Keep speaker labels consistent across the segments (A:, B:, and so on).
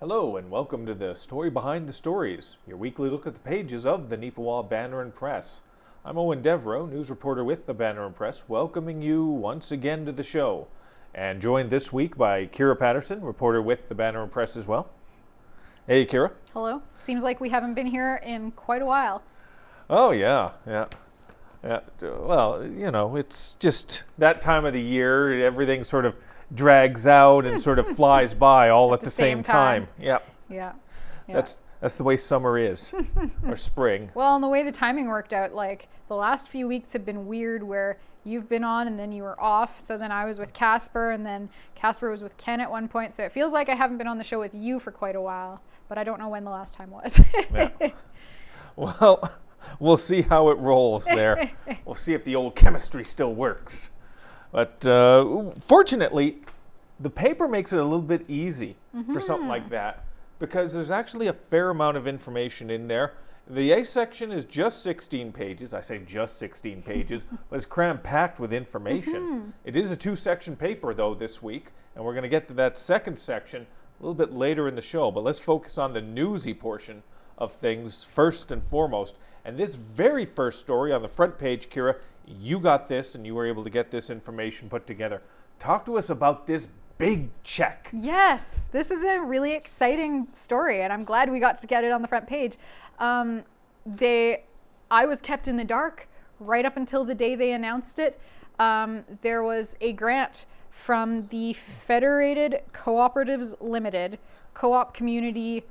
A: Hello and welcome to the Story Behind the Stories, your weekly look at the pages of the Neepawa Banner Press. I'm Eoin Devereux, news reporter with the Banner Press, welcoming you once again to the show. And joined this week by Kira Paterson, reporter with the Banner Press as well. Hey Kira.
B: Hello. Seems like we haven't been here in quite a while.
A: Oh yeah. Well, it's just that time of the year, everything sort of drags out and sort of flies by all at the same time. Yep.
B: Yeah.
A: That's the way summer is, or spring.
B: Well, and the way the timing worked out, like the last few weeks have been weird where you've been on and then you were off. So then I was with Casper and then Casper was with Ken at one point. So it feels like I haven't been on the show with you for quite a while, but I don't know when the last time was.
A: Yeah. Well, we'll see how it rolls there. We'll see if the old chemistry still works. But fortunately, the paper makes it a little bit easy for something like that because there's actually a fair amount of information in there. The A section is just 16 pages. I say just 16 pages, but it's cram-packed with information. It is a two-section paper, though, this week, and we're going to get to that second section a little bit later in the show. But let's focus on the newsy portion of things first and foremost. And this very first story on the front page, Kira, you got this and you were able to get this information put together. Talk to us about this big check.
B: Yes, this is a really exciting story and I'm glad we got to get it on the front page. I was kept in the dark right up until the day they announced it. There was a grant from the Federated Cooperatives Limited Co-op Community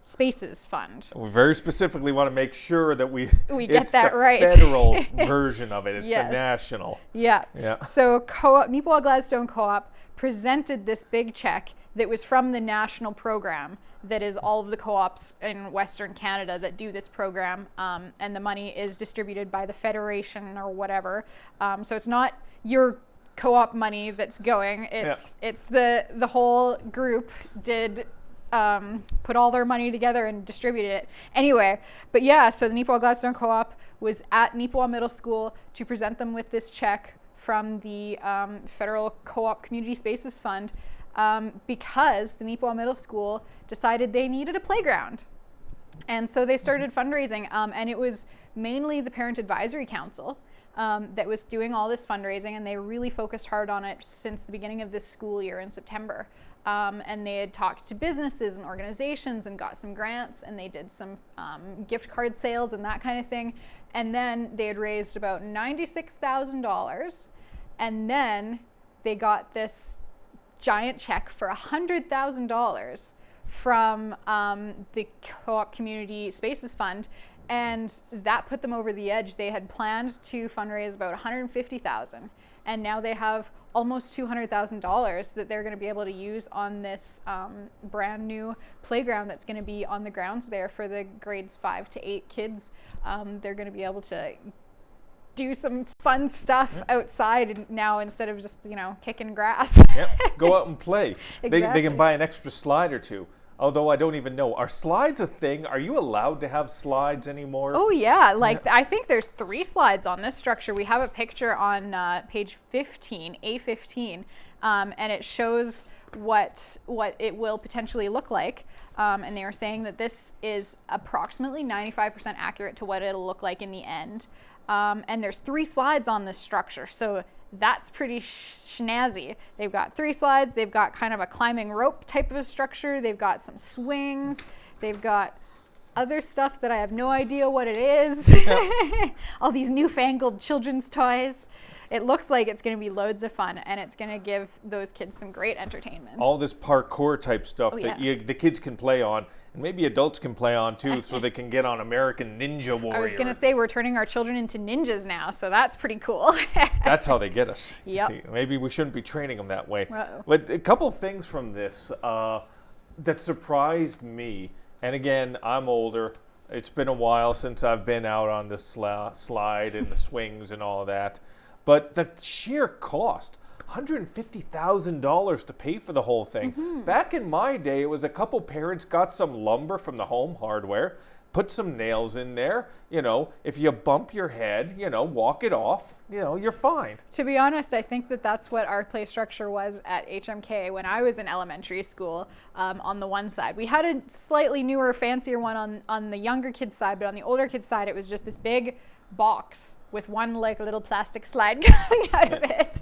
B: Spaces Fund.
A: We very specifically want to make sure that we
B: get that right.
A: It's the federal version of it. It's
B: yes.
A: the national.
B: Yeah. So Neepawa Gladstone Co-op presented this big check that was from the national program that is all of the co-ops in Western Canada that do this program, and the money is distributed by the Federation or whatever. So it's not your co-op money that's going. It's the whole group did put all their money together and distributed it. Anyway, but yeah, so the Neepawa Gladstone Co-op was at Neepawa Middle School to present them with this check from the Federal Co-op Community Spaces Fund because the Neepawa Middle School decided they needed a playground. And so they started fundraising, and it was mainly the Parent Advisory Council that was doing all this fundraising, and they really focused hard on it since the beginning of this school year in September. And they had talked to businesses and organizations and got some grants, and they did some gift card sales and that kind of thing. And then they had raised about $96,000, and then they got this giant check for $100,000 from the Co-op Community Spaces Fund, and that put them over the edge. They had planned to fundraise about $150,000, and now they have almost $200,000 that they're going to be able to use on this brand new playground that's going to be on the grounds there for the grades 5 to 8 kids. They're going to be able to do some fun stuff outside now instead of just, kicking grass.
A: Go out and play.
B: Exactly.
A: They can buy an extra slide or two. Although I don't even know. Are slides a thing? Are you allowed to have slides anymore?
B: Oh yeah, I think there's 3 slides on this structure. We have a picture on page 15, A15, and it shows what it will potentially look like. And they were saying that this is approximately 95% accurate to what it'll look like in the end. And there's 3 slides on this structure, so that's pretty snazzy. They've got 3 slides. They've got kind of a climbing rope type of a structure. They've got some swings. They've got other stuff that I have no idea what it is. All these newfangled children's toys. It looks like it's going to be loads of fun, and it's going to give those kids some great entertainment.
A: All this parkour type stuff that the kids can play on, and maybe adults can play on too, so they can get on American Ninja Warrior.
B: I was going to say we're turning our children into ninjas now, so that's pretty cool.
A: That's how they get us.
B: Yep.
A: See, maybe we shouldn't be training them that way.
B: Uh-oh.
A: But a couple things from this that surprised me, and again, I'm older. It's been a while since I've been out on the slide and the swings and all of that. But the sheer cost, $150,000 to pay for the whole thing. Back in my day, it was a couple parents got some lumber from the home hardware, put some nails in there. If you bump your head, walk it off. You're fine.
B: To be honest, I think that's what our play structure was at HMK when I was in elementary school. On the one side, we had a slightly newer, fancier one on the younger kids' side, but on the older kids' side, it was just this big box with one little plastic slide coming out of it.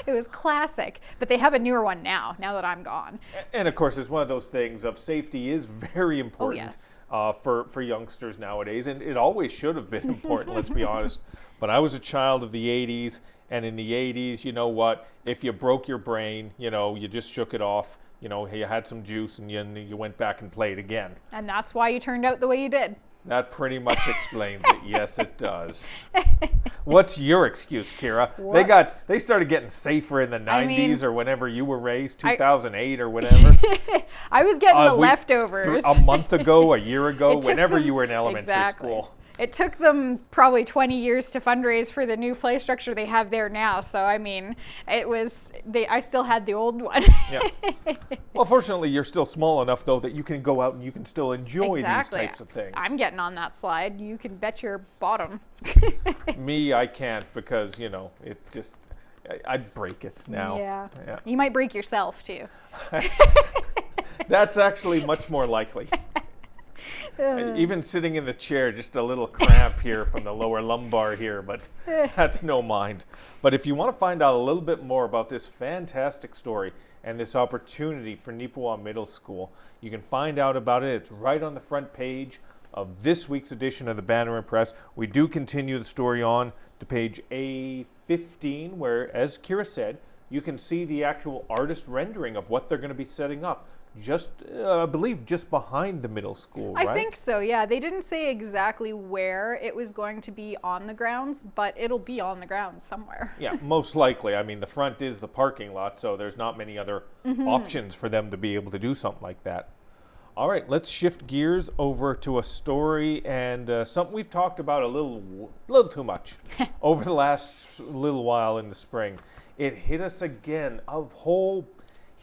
B: It was classic, but they have a newer one now that I'm gone.
A: And of course, it's one of those things of safety is very important.
B: Oh, yes.
A: For youngsters nowadays, and it always should have been important, let's be honest. But I was a child of the 80s, and in the 80s, you know what, if you broke your brain, you just shook it off, you had some juice, and you went back and played again.
B: And that's why you turned out the way you did.
A: That pretty much explains it. Yes, it does. What's your excuse, Kira? They started getting safer in the 90s or whenever you were raised, 2008 or whatever.
B: I was getting the leftovers.
A: A month ago, a year ago, whenever you were in elementary school.
B: It took them probably 20 years to fundraise for the new play structure they have there now. So, I mean, I still had the old one.
A: Yeah. Well, fortunately, you're still small enough, though, that you can go out and you can still enjoy these types of things.
B: I'm getting on that slide. You can bet your bottom.
A: Me, I can't because, it just, I'd break it now.
B: Yeah. You might break yourself, too.
A: That's actually much more likely. Even sitting in the chair, just a little cramp here from the lower lumbar here, but that's no mind. But if you want to find out a little bit more about this fantastic story and this opportunity for Neepawa Middle School, you can find out about it. It's right on the front page of this week's edition of the Banner Press. We do continue the story on to page A15, where, as Kira said, you can see the actual artist rendering of what they're going to be setting up. I believe just behind the middle school, right?
B: I think so, yeah. They didn't say exactly where it was going to be on the grounds, but it'll be on the grounds somewhere.
A: Yeah, most likely. I mean, the front is the parking lot, so there's not many other options for them to be able to do something like that. All right, let's shift gears over to a story and something we've talked about a little too much over the last little while in the spring. It hit us again, a whole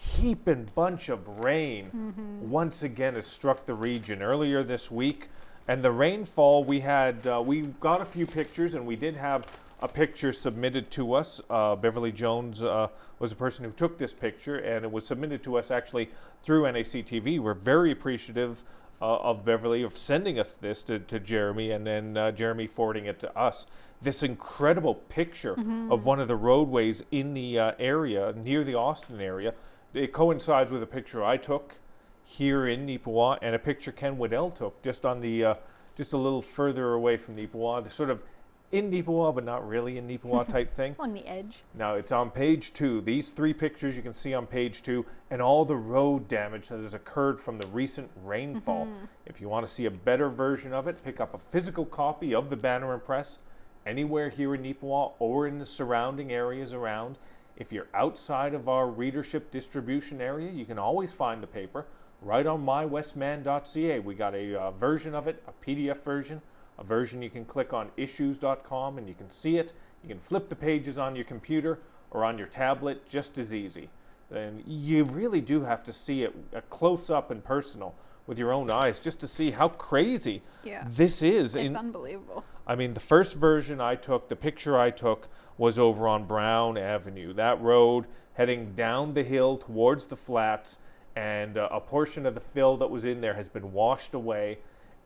A: heap and bunch of rain once again has struck the region earlier this week. And the rainfall, we got a few pictures, and we did have a picture submitted to us. Beverly Jones was the person who took this picture, and it was submitted to us actually through NACTV. We're very appreciative of Beverly of sending us this to Jeremy, and then Jeremy forwarding it to us. This incredible picture of one of the roadways in the area, near the Austin area. It coincides with a picture I took here in Neepawa and a picture Ken Waddell took just on the just a little further away from Neepawa, the sort of in Neepawa but not really in Neepawa type thing.
B: On the edge.
A: Now it's on page 2. These 3 pictures you can see on page 2, and all the road damage that has occurred from the recent rainfall. If you want to see a better version of it, pick up a physical copy of the Banner Press anywhere here in Neepawa or in the surrounding areas around. If you're outside of our readership distribution area, you can always find the paper right on mywestman.ca. We got a version of it, a PDF version, a version you can click on issues.com and you can see it. You can flip the pages on your computer or on your tablet just as easy. And you really do have to see it close up and personal with your own eyes just to see how crazy this is.
B: It's unbelievable.
A: I mean, the first version I took, the picture I took, was over on Brown Avenue. That road heading down the hill towards the flats, and a portion of the fill that was in there has been washed away,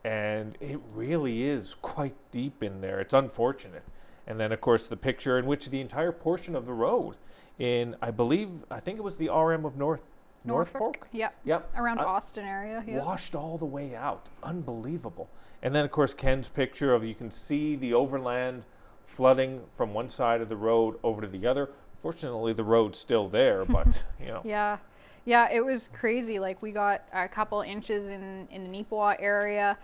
A: and it really is quite deep in there. It's unfortunate. And then, of course, the picture in which the entire portion of the road in, I think it was the RM of Norfolk?
B: Yep. Around Austin area. Yep.
A: Washed all the way out. Unbelievable. And then, of course, Ken's picture of, you can see the overland flooding from one side of the road over to the other. Fortunately, the road's still there, but,
B: Yeah, it was crazy. Like, we got a couple inches in the Neepawa area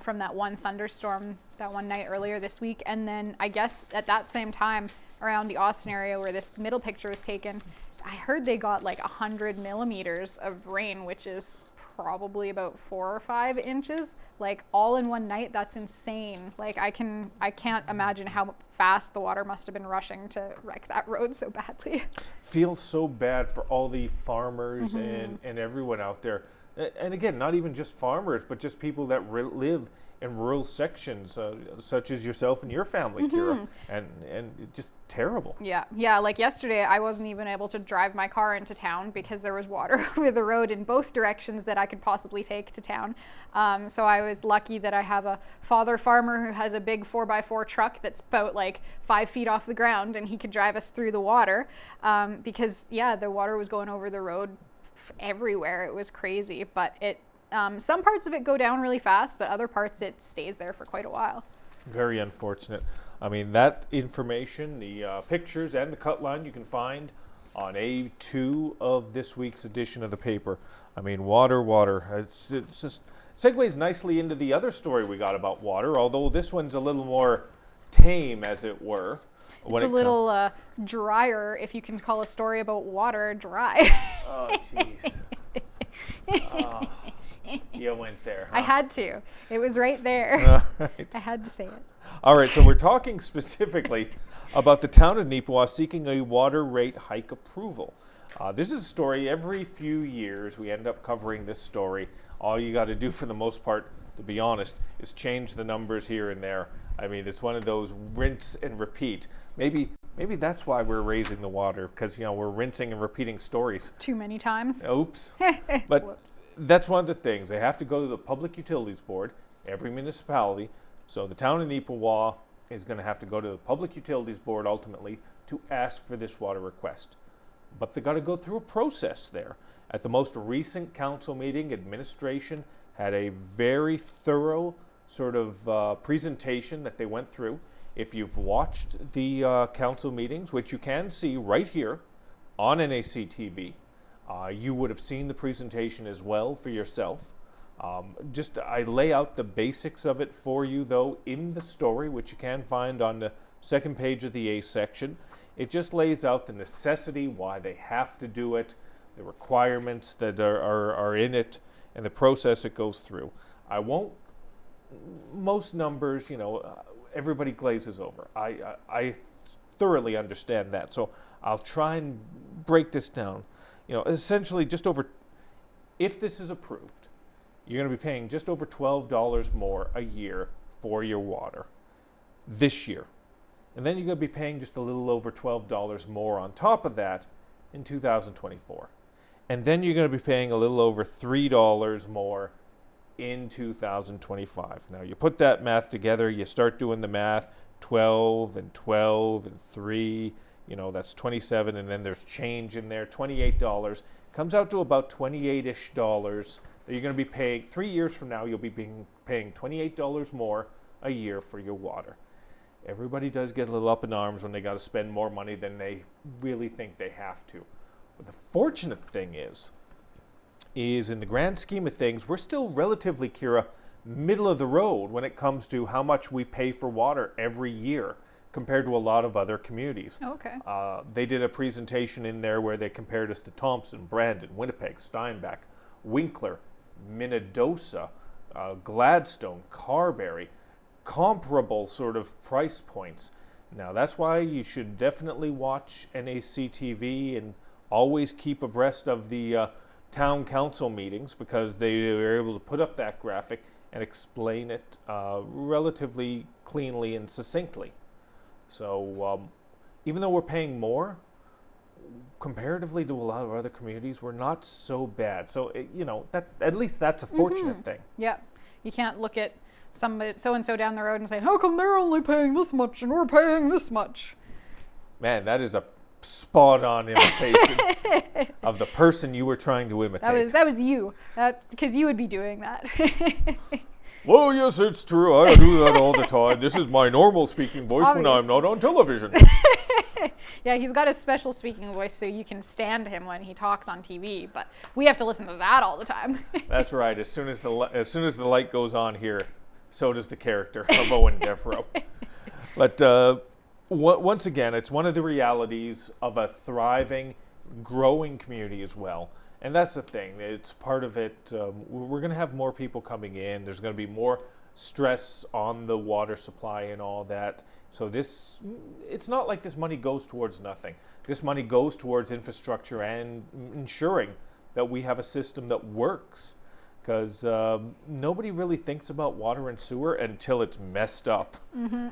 B: from that one thunderstorm that one night earlier this week. And then I guess at that same time around the Austin area where this middle picture was taken, I heard they got like 100 millimeters of rain, which is probably about 4 or 5 inches, like all in one night. That's insane. Like I can't imagine how fast the water must have been rushing to wreck that road so badly.
A: Feel so bad for all the farmers and everyone out there And again, not even just farmers, but just people that live in rural sections, such as yourself and your family, Kira, and just terrible.
B: Yeah. Like yesterday, I wasn't even able to drive my car into town because there was water over the road in both directions that I could possibly take to town. So I was lucky that I have a father farmer who has a big 4x4 truck that's about like 5 feet off the ground, and he could drive us through the water because the water was going over the road everywhere. It was crazy, but some parts of it go down really fast, but other parts it stays there for quite a while.
A: Very unfortunate. I mean, that information, the pictures and the cut line you can find on A2 of this week's edition of the paper. I mean, water. It's just segues nicely into the other story we got about water, although this one's a little more tame, as it were.
B: It's a little drier, if you can call a story about water dry.
A: Oh, jeez. You went there, huh?
B: I had to. It was right there.
A: Right.
B: I had to say it.
A: All right, so we're talking specifically about the town of Neepawa seeking a water rate hike approval. This is a story every few years. We end up covering this story. All you got to do, for the most part, to be honest, is change the numbers here and there. I mean, it's one of those rinse and repeat. Maybe that's why we're raising the water, because we're rinsing and repeating stories
B: too many times.
A: Oops. But
B: Whoops.
A: That's one of the things. They have to go to the Public Utilities Board, every municipality. So the town of Neepawa is going to have to go to the Public Utilities Board ultimately to ask for this water request. But they got to go through a process there. At the most recent council meeting, administration had a very thorough sort of presentation that they went through. If you've watched the council meetings, which you can see right here on NAC TV, you would have seen the presentation as well for yourself. I lay out the basics of it for you, though, in the story, which you can find on the second page of the A section. It just lays out the necessity, why they have to do it, the requirements that are in it, and the process it goes through. Most numbers, everybody glazes over. I thoroughly understand that, so I'll try and break this down. Essentially if this is approved, you're going to be paying just over $12 more a year for your water this year. And then you're going to be paying just a little over $12 more on top of that in 2024. And then you're going to be paying a little over $3 more in 2025. Now you put that math together, you start doing the math, 12 and 12 and 3, that's 27, and then there's change in there, $28. Comes out to about $28-ish that you're going to be paying. 3 years from now, you'll be paying $28 more a year for your water. Everybody does get a little up in arms when they got to spend more money than they really think they have to. But the fortunate thing is in the grand scheme of things, we're still relatively, Kira, middle of the road when it comes to how much we pay for water every year compared to a lot of other communities.
B: Okay.
A: They did a presentation in there where they compared us to Thompson, Brandon, Winnipeg, Steinbach, Winkler, Minnedosa, Gladstone, Carberry, comparable sort of price points. Now that's why you should definitely watch NAC TV and always keep abreast of the town council meetings, because they were able to put up that graphic and explain it relatively cleanly and succinctly. So even though we're paying more, comparatively to a lot of other communities, we're not so bad. So, at least that's a fortunate thing.
B: Yeah. You can't look at somebody, so-and-so down the road and say, how come they're only paying this much and we're paying this much?
A: Man, that is a spot-on imitation of the person you were trying to imitate.
B: That was you, because you would be doing that.
A: Well, yes, it's true. I do that all the time. This is my normal speaking voice when I'm not on television.
B: Yeah, he's got a special speaking voice, so you can stand him when he talks on TV, but we have to listen to that all the time.
A: That's right. As soon as the light goes on here, so does the character of Eoin Devereux. But once again, it's one of the realities of a thriving, growing community as well. And that's the thing. It's part of it. We're going to have more people coming in. There's going to be more stress on the water supply and all that. So it's not like this money goes towards nothing. This money goes towards infrastructure and ensuring that we have a system that works. because nobody really thinks about water and sewer until it's messed up.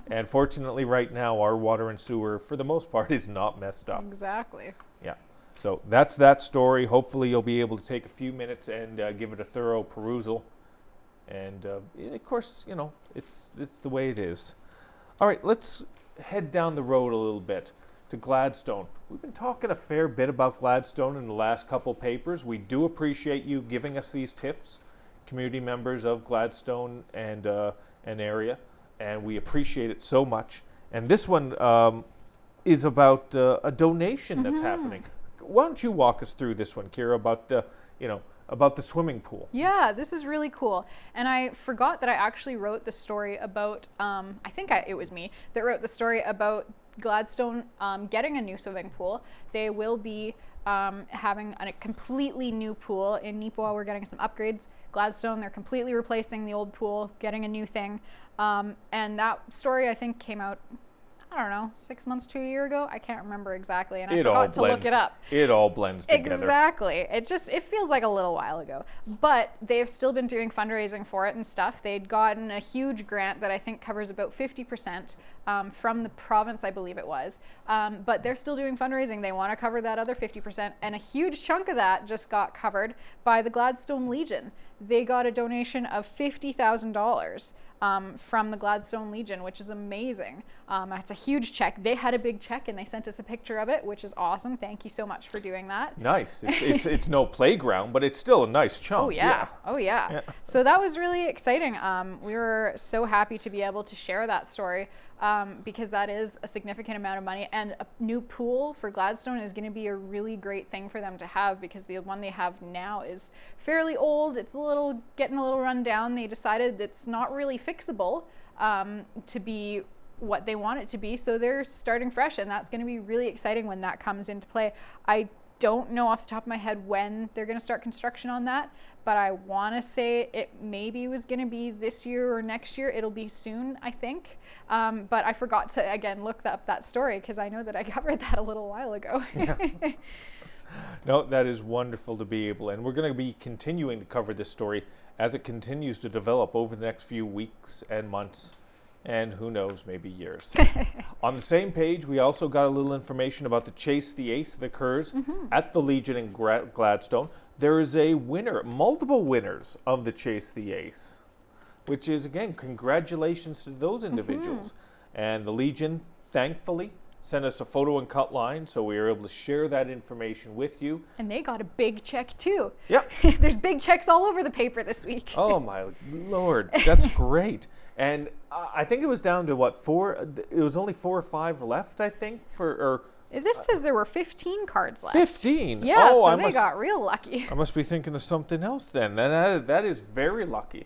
A: And fortunately right now our water and sewer for the most part is not messed up.
B: Exactly.
A: Yeah. So that's that story. Hopefully you'll be able to take a few minutes and give it a thorough perusal. And of course, you know, it's the way it is. All right, let's head down the road a little bit to Gladstone. We've been talking a fair bit about Gladstone in the last couple papers. We do appreciate you giving us these tips, community members of Gladstone and an area, and we appreciate it so much. And this one is about a donation that's happening. Why don't you walk us through this one, Kira, about about the swimming pool?
B: Yeah, this is really cool. And I forgot that I actually wrote the story about, I think it was me that wrote the story about Gladstone getting a new swimming pool. They will be having a completely new pool. In Neepawa, we're getting some upgrades. Gladstone, they're completely replacing the old pool, getting a new thing. And that story, I think, came out, I don't know, 6 months to a year ago. I can't remember exactly, and I forgot to look it up.
A: It all blends together.
B: Exactly. It feels like a little while ago. But they've still been doing fundraising for it and stuff. They'd gotten a huge grant that I think covers about 50% from the province, I believe it was. But they're still doing fundraising. They want to cover that other 50%, and a huge chunk of that just got covered by the Gladstone Legion. They got a donation of $50,000 from the Gladstone Legion, which is amazing. That's a huge check. They had a big check and they sent us a picture of it, which is awesome. Thank you so much for doing that.
A: Nice. It's no playground, but it's still a nice chunk.
B: Oh yeah. Oh yeah. So that was really exciting. We were so happy to be able to share that story because that is a significant amount of money, and a new pool for Gladstone is going to be a really great thing for them to have, because the one they have now is fairly old. It's getting a little run down. They decided it's not really fixable to be what they want it to be, so they're starting fresh, and that's going to be really exciting when that comes into play. I don't know off the top of my head when they're going to start construction on that, but I want to say it maybe was going to be this year or next year. It'll be soon, I think. But I forgot to, again, look up that story because I know that I covered that a little while ago.
A: Yeah. No, that is wonderful to be able, and we're going to be continuing to cover this story as it continues to develop over the next few weeks and months, and who knows, maybe years. On the same page, we also got a little information about the Chase the Ace that occurs at the Legion in Gladstone. There is a winner, multiple winners of the Chase the Ace, which is, again, congratulations to those individuals. And the Legion, thankfully, sent us a photo and cut line, so we were able to share that information with you.
B: And they got a big check too.
A: Yep.
B: There's big checks all over the paper this week.
A: Oh my Lord, that's great. And I think it was down to what, 4? It was only 4 or 5 left, I think,
B: This says there were 15 cards left.
A: 15?
B: Yeah, so they got real lucky.
A: I must be thinking of something else then. That is very lucky.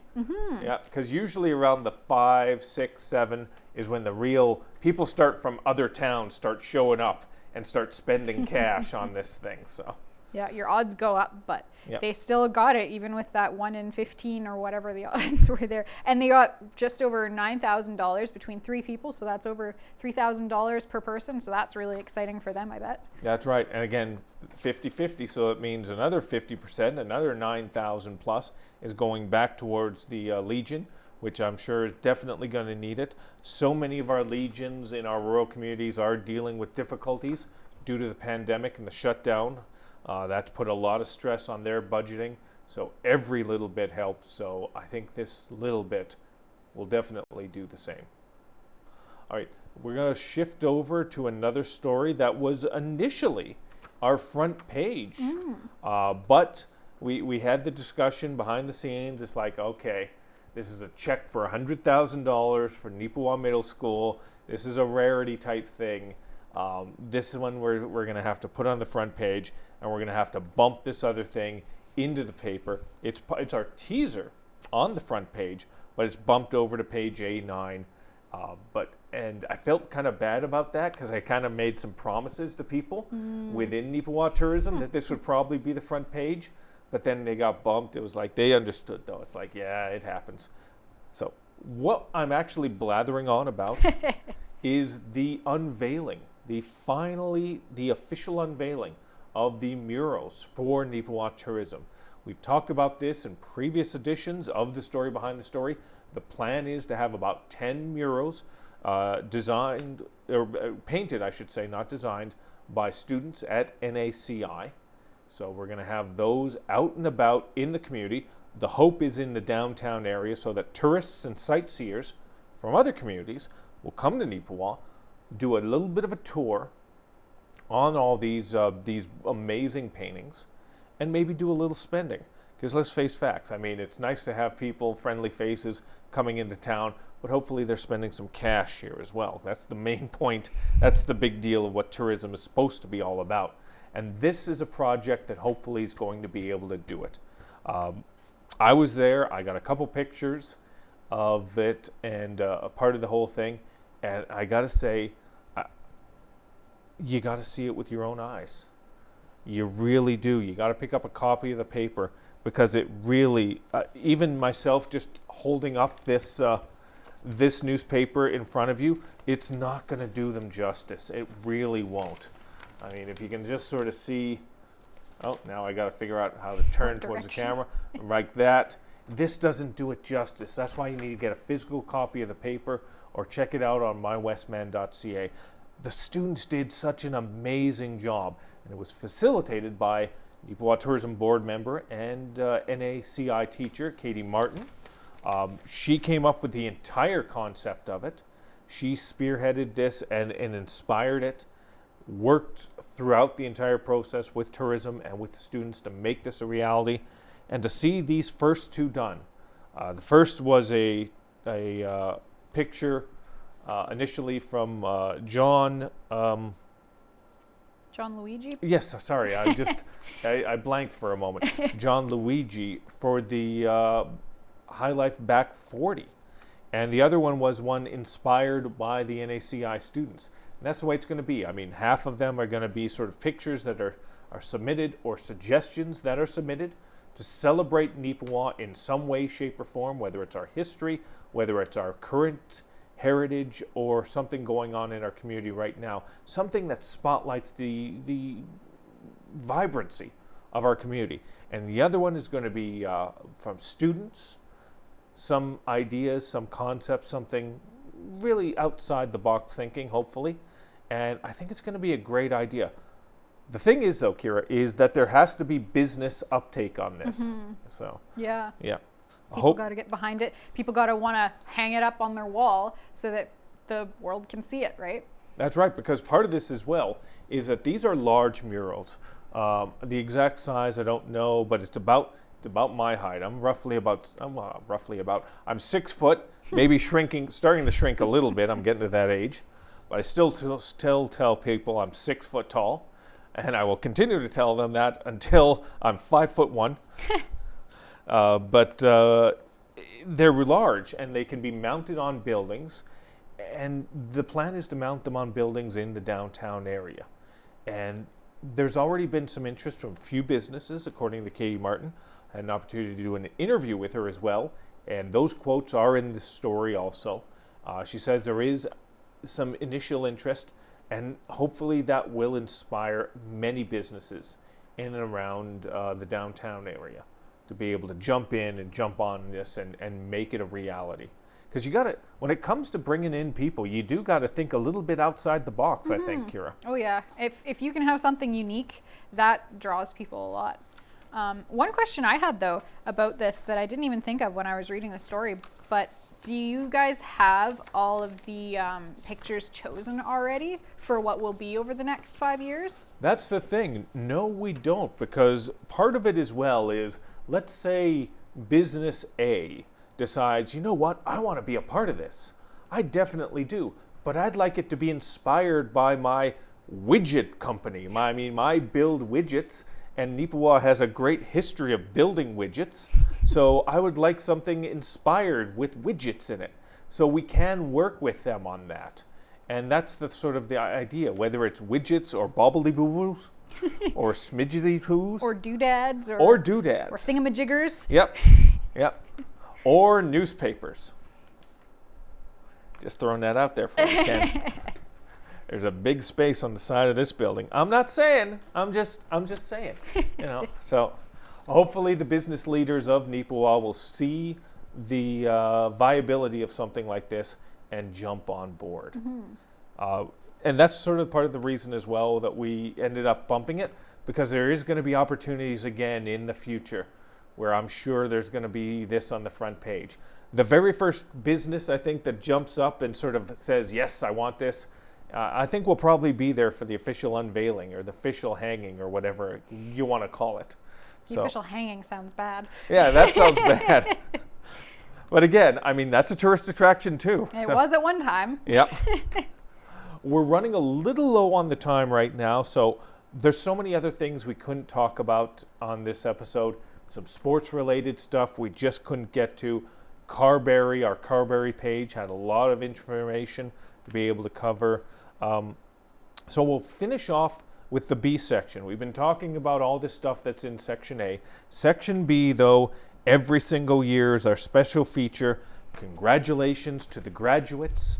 A: Yeah, because usually around the 5, 6, 7 is when the real people from other towns start showing up and start spending cash on this thing. So.
B: Yeah, your odds go up, but
A: Yep.
B: they still got it, even with that 1 in 15 or whatever the odds were there. And they got just over $9,000 between 3 people, so that's over $3,000 per person. So that's really exciting for them, I bet.
A: That's right. And again, 50-50, so it means another 50%, another 9,000 plus is going back towards the Legion, which I'm sure is definitely going to need it. So many of our legions in our rural communities are dealing with difficulties due to the pandemic and the shutdown. That's put a lot of stress on their budgeting, so every little bit helps. So I think this little bit will definitely do the same. All right, we're going to shift over to another story that was initially our front page, but we had the discussion behind the scenes. It's like, okay, this is a check for $100,000 for Neepawa Middle School. This is a rarity type thing. This is one we're going to have to put on the front page, and we're going to have to bump this other thing into the paper. It's our teaser on the front page, but it's bumped over to page A9. And I felt kind of bad about that because I kind of made some promises to people within Neepawa Tourism that this would probably be the front page, but then they got bumped. It was like they understood, though. It's like, yeah, it happens. So what I'm actually blathering on about is the unveiling, the official unveiling of the murals for Neepawa Tourism. We've talked about this in previous editions of The Story Behind the Story. The plan is to have about 10 murals designed, or painted, I should say, not designed, by students at NACI. So we're going to have those out and about in the community. The hope is in the downtown area so that tourists and sightseers from other communities will come to Neepawa, do a little bit of a tour on all these amazing paintings, and maybe do a little spending. Because let's face facts. I mean, it's nice to have people, friendly faces, coming into town, but hopefully they're spending some cash here as well. That's the main point. That's the big deal of what tourism is supposed to be all about. And this is a project that hopefully is going to be able to do it. I was there. I got a couple pictures of it and a part of the whole thing. And I got to say, you got to see it with your own eyes. You really do. You got to pick up a copy of the paper, because it really, even myself just holding up this this newspaper in front of you, it's not going to do them justice. It really won't. I mean, if you can just sort of see, oh, now I got to figure out how to turn towards the camera, like that. This doesn't do it justice. That's why you need to get a physical copy of the paper or check it out on mywestman.ca. The students did such an amazing job, and it was facilitated by Neepawa Tourism Board member and NACI teacher, Katie Martin. She came up with the entire concept of it. She spearheaded this and inspired it, worked throughout the entire process with tourism and with the students to make this a reality, and to see these first two done. The first was a picture initially from John
B: Luigi?
A: Yes, sorry, I blanked for a moment. John Luigi for the High Life Back 40. And the other one was one inspired by the NACI students. And that's the way it's going to be. I mean, half of them are going to be sort of pictures that are submitted or suggestions that are submitted to celebrate Neepawa in some way, shape, or form, whether it's our history, whether it's our current heritage, or something going on in our community right now, something that spotlights the vibrancy of our community. And the other one is going to be from students, some ideas, some concepts, something really outside the box thinking, hopefully. And I think it's going to be a great idea. The thing is, though, Kira, is that there has to be business uptake on this.
B: Mm-hmm.
A: So
B: yeah.
A: People
B: got to get behind it. People got to want to hang it up on their wall so that the world can see it, right?
A: That's right, because part of this as well is that these are large murals. The exact size I don't know, but it's about my height. I'm 6 foot, maybe starting to shrink a little bit. I'm getting to that age, but I still tell people I'm 6 foot tall, and I will continue to tell them that until I'm 5'1". But they're large, and they can be mounted on buildings, and the plan is to mount them on buildings in the downtown area. And there's already been some interest from a few businesses, according to Katie Martin. I had an opportunity to do an interview with her as well, and those quotes are in the story also. She says there is some initial interest, and hopefully that will inspire many businesses in and around the downtown area to be able to jump in and jump on this and make it a reality. Because you got to, when it comes to bringing in people, you do got to think a little bit outside the box, I think, Kira.
B: Oh yeah, if you can have something unique, that draws people a lot. One question I had, though, about this that I didn't even think of when I was reading the story, but do you guys have all of the pictures chosen already for what will be over the next 5 years?
A: That's the thing. No, we don't, because part of it as well is, let's say business A decides, you know what, I want to be a part of this. I definitely do, but I'd like it to be inspired by my widget company. My build widgets, and Neepawa has a great history of building widgets, so I would like something inspired with widgets in it. So we can work with them on that. And that's the sort of the idea, whether it's widgets or bobbledy-boo-boos, or smidgety-poos.
B: Or doodads.
A: Or doodads.
B: Or thingamajiggers.
A: Yep. Or newspapers. Just throwing that out there for you, Ken. There's a big space on the side of this building. I'm not saying. I'm just saying. So hopefully the business leaders of Neepawa will see the viability of something like this and jump on board. And that's sort of part of the reason as well that we ended up bumping it, because there is going to be opportunities again in the future where I'm sure there's going to be this on the front page. The very first business, I think, that jumps up and sort of says, yes, I want this, I think we'll probably be there for the official unveiling or the official hanging or whatever you want to call it.
B: The official hanging sounds bad.
A: Yeah, that sounds bad. But again, I mean, that's a tourist attraction too.
B: It was at one time.
A: Yep. We're running a little low on the time right now, so there's so many other things we couldn't talk about on this episode. Some sports-related stuff we just couldn't get to. Carberry, our Carberry page, had a lot of information to be able to cover. So we'll finish off with the B section. We've been talking about all this stuff that's in Section A. Section B, though, every single year is our special feature. Congratulations to the graduates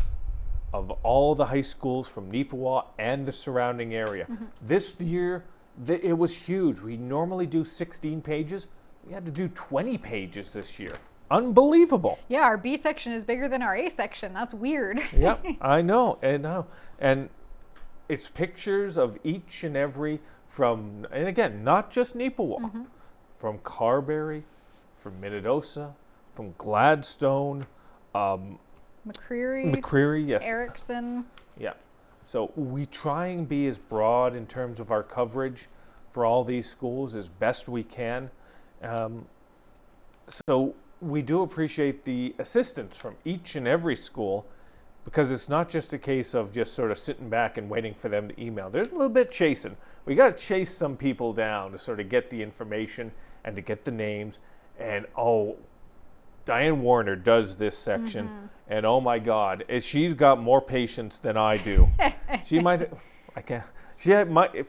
A: of all the high schools from Neepawa and the surrounding area. This year, it was huge. We normally do 16 pages. We had to do 20 pages this year. Unbelievable.
B: Yeah, our B section is bigger than our A section. That's weird.
A: Yep, I know. And it's pictures of each and every from, and again, not just Neepawa, from Carberry, from Minnedosa, from Gladstone, McCreary, yes.
B: Erickson.
A: Yeah. So we try and be as broad in terms of our coverage for all these schools as best we can. So we do appreciate the assistance from each and every school, because it's not just a case of just sort of sitting back and waiting for them to email. There's a little bit of chasing. We got to chase some people down to sort of get the information and to get the names. And Diane Warner does this section, and oh my God, she's got more patience than I do. She might, I can't.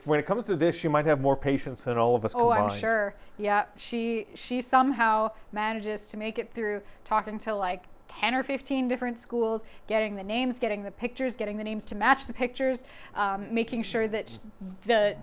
A: When it comes to this, she might have more patience than all of us combined.
B: Oh, I'm sure. Yeah, she somehow manages to make it through talking to like 10 or 15 different schools, getting the names, getting the pictures, getting the names to match the pictures, making sure that the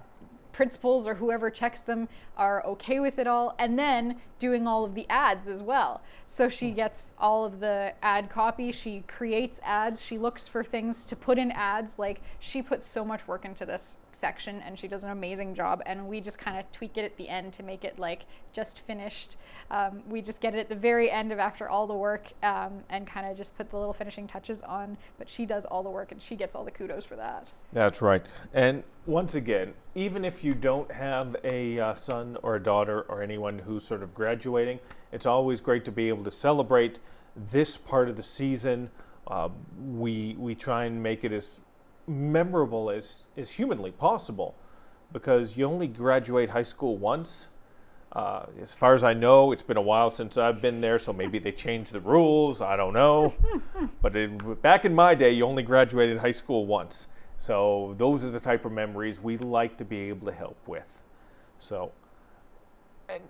B: principals or whoever checks them are okay with it all, and then doing all of the ads as well. So she gets all of the ad copy, she creates ads, she looks for things to put in ads. Like, she puts so much work into this section, and she does an amazing job, and we just kind of tweak it at the end to make it like just finished. We just get it at the very end of after all the work, and kind of just put the little finishing touches on, but she does all the work and she gets all the kudos for that.
A: That's right. And once again, even if you don't have a son or a daughter or anyone who's sort of graduating, it's always great to be able to celebrate this part of the season. We try and make it as memorable as humanly possible, because you only graduate high school once. As far as I know, it's been a while since I've been there, so maybe they changed the rules, I don't know. But back in my day, you only graduated high school once. So those are the type of memories we like to be able to help with. So, and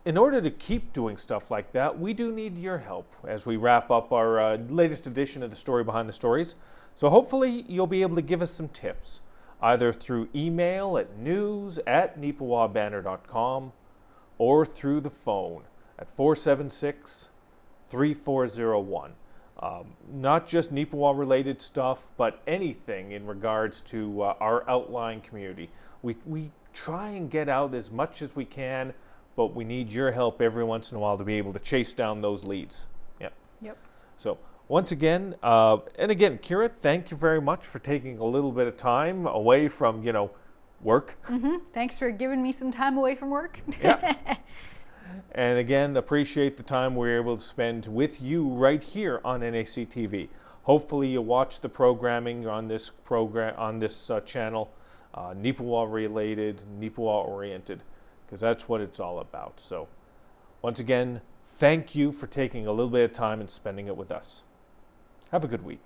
A: in order to keep doing stuff like that, we do need your help as we wrap up our latest edition of the Story Behind the Stories. So hopefully you'll be able to give us some tips, either through email at news@neepawabanner.com or through the phone at 476-3401. Not just Neepawa related stuff, but anything in regards to our outlying community. We try and get out as much as we can, but we need your help every once in a while to be able to chase down those leads. Yep. So once again, and again, Kira, thank you very much for taking a little bit of time away from, work.
B: Thanks for giving me some time away from work.
A: Yeah. And again, appreciate the time we're able to spend with you right here on NAC TV. Hopefully you watch the programming on this channel, Neepawa related, Neepawa oriented, because that's what it's all about. So once again, thank you for taking a little bit of time and spending it with us. Have a good week.